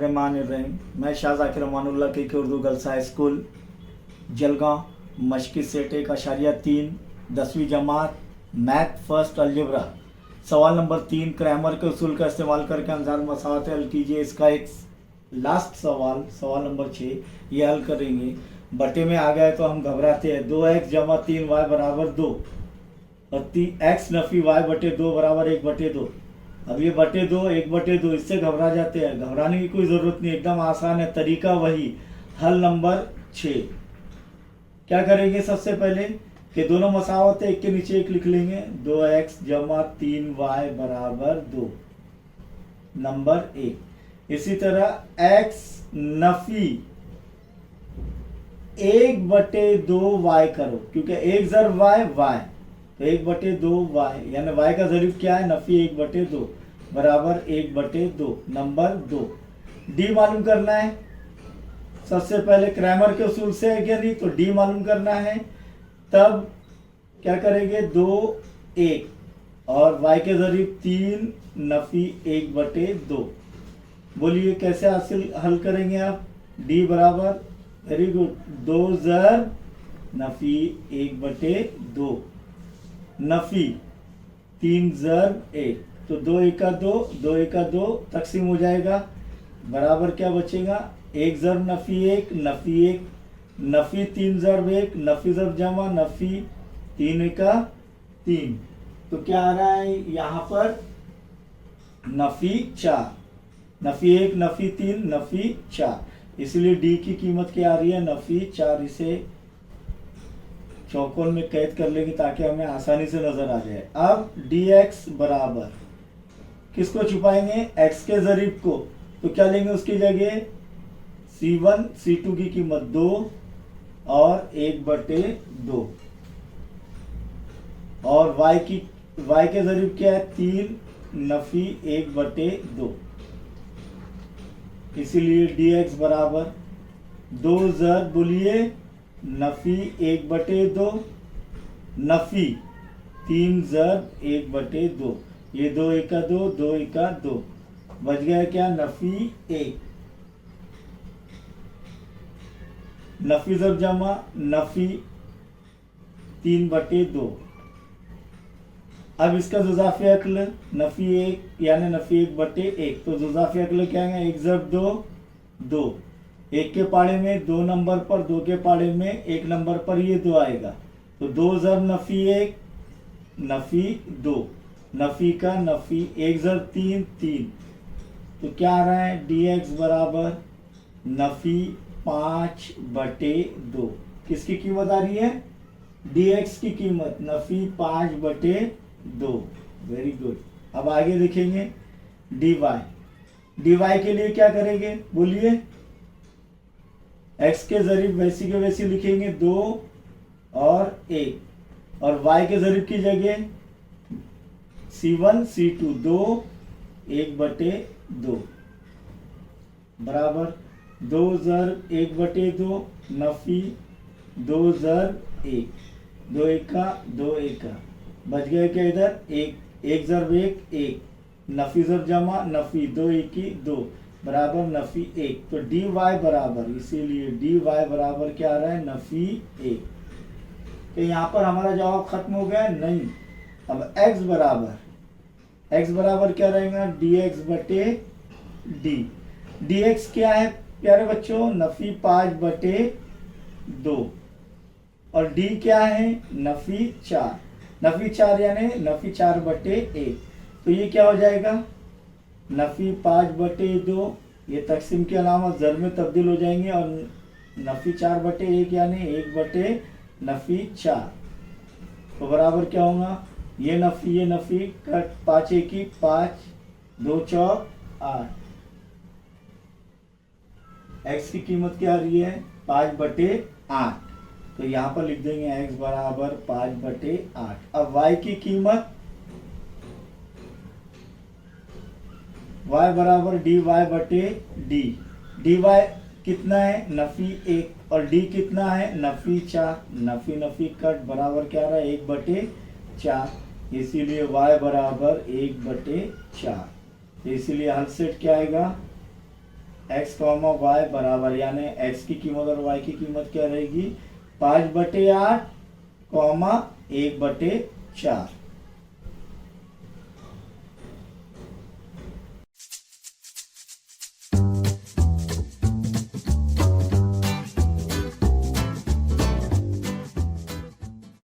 बिस्मिल्लाहिर्रहमानिर्रहीम। मैं शाह ज़ाकिर अमानुल्लाह के Urdu girls high school Jalgaon मशक़ी सेट 1.3 10वीं जमात मैथ फर्स्ट अलजेब्रा सवाल नंबर 3 क्रैमर के उसूल का इस्तेमाल करके अंजार मसावत हल कीजिए। इसका एक लास्ट सवाल नंबर 6 ये हल करेंगे। बटे में आ गए तो हम घबराते हैं। 2x जमा 3y बराबर 2 और x नफ़ी y बटे 2 बराबर 1/2। अब ये बटे 2 1/2 इससे घबरा जाते हैं। घबराने की कोई ज़रूरत नहीं, एकदम आसान है। तरीका वही। हल नंबर 6 क्या करेंगे? सबसे पहले कि दोनों मसावत है, एक के नीचे एक लिख लेंगे। 2x जमा 3y बराबर 2 नंबर 1। इसी तरह x नफ़ी 1/2y करो, क्योंकि 1 ज़र y तो 1/2y यानी y का ज़रीब क्या है? नफ़ी 1/2 बराबर 1/2 नंबर 2। डी मालूम करना है। सबसे पहले क्रैमर के उसूल से है क्या? नहीं तो डी मालूम करना है। तब क्या करेंगे? 2 1 और y के ज़रीब 3 नफ़ी 1/2। बोलिए कैसे हासिल हल करेंगे आप? डी बराबर, वेरी गुड, 2 ज़र नफ़ी 1/2 नफ़ी 3 ज़र 1 तो 2 1 2 2 1 2 तकसीम हो जाएगा। बराबर क्या बचेगा? 1 ज़र नफ़ी 1 नफ़ी 1 नफ़ी 3 ज़र 1 नफ़ी ज़र जमा नफ़ी 3 1 3। तो क्या आ रहा है यहाँ पर? नफ़ी 4 नफ़ी 1 नफ़ी 3 नफ़ी 4। इसलिए डी की कीमत क्या आ रही है? नफ़ी 4। इसे चौकोर में कैद कर लेंगे ताकि हमें आसानी से नजर आ जाए। अब dx बराबर किसको छुपाएंगे? x के ज़रीब को। तो क्या लेंगे उसकी जगह? c1 c2 की कीमत 2 और 1/2 और y के ज़रीब क्या है? 3 नफ़ी 1/2। इसीलिए dx बराबर 2 ज़र बोलिए नफ़ी 1/2 नफ़ी 3 ज़र 1/2। ये 2 1 2 2 1 2 बच गया क्या? नफ़ी 1 नफ़ी ज़र जमा नफ़ी 3/2। अब इसका जुज़ाफ़ी अक्ल नफ़ी 1 यानी नफ़ी 1/1 तो जुज़ाफ़ी अक्ल क्या है? 1 ज़र 2 2 1 के पाड़े में 2 नंबर पर, 2 के पाड़े में 1 नंबर पर ये 2 आएगा। तो 2 ज़र नफ़ी 1 नफ़ी 2 नफ़ी का नफ़ी 1 ज़र 3 3। तो क्या आ रहा है? dx बराबर नफ़ी 5/2। किसकी कीमत आ रही है? dx की कीमत नफ़ी 5/2। Very good. अब आगे देखेंगे dy। dy के लिए क्या करेंगे? बोलिए। x के ज़रीब वैसी के वैसी लिखेंगे 2 और 1 और y के ज़रीब की जगह c1 c2 2 1/2 बराबर 2 ज़र 1/2 नफ़ी 2 ज़र 1 2 1 2 1 बच गया क्या? इधर 1 ज़र 1 1 नफ़ी ज़र जमा नफ़ी 2 1 2 बराबर नफ़ी 1। तो dy बराबर, इसीलिए dy बराबर क्या आ रहा है? नफ़ी 1। तो यहाँ पर हमारा जवाब खत्म हो गया? नहीं। अब x बराबर क्या रहेगा? dx/d। dx क्या है प्यारे बच्चों? नफ़ी 5/2 और d क्या है? नफ़ी 4 नफ़ी 4 यानी नफ़ी 4/1। तो ये क्या हो जाएगा? नफ़ी 5/2 ये तकसीम के अलावा ज़र में तब्दील हो जाएंगे और नफ़ी 4/1 यानी 1 नफ़ी 4। तो बराबर क्या होगा? ये नफ़ी कट 5 1 5 2 4 8। x की कीमत क्या आ रही है? 5/8। तो यहाँ पर लिख देंगे x बराबर 5/8। अब y की कीमत y बराबर dy/d। dy कितना है? नफ़ी 1 और d कितना है? नफ़ी 4। नफ़ी कट बराबर क्या रहा है? 1/4। इसीलिए y बराबर 1/4। इसीलिए हल सेट क्या आएगा? एक्स कॉमा वाई बराबर, यानी एक्स की कीमत और वाई की कीमत क्या रहेगी, 5/8 कॉमा 1/4।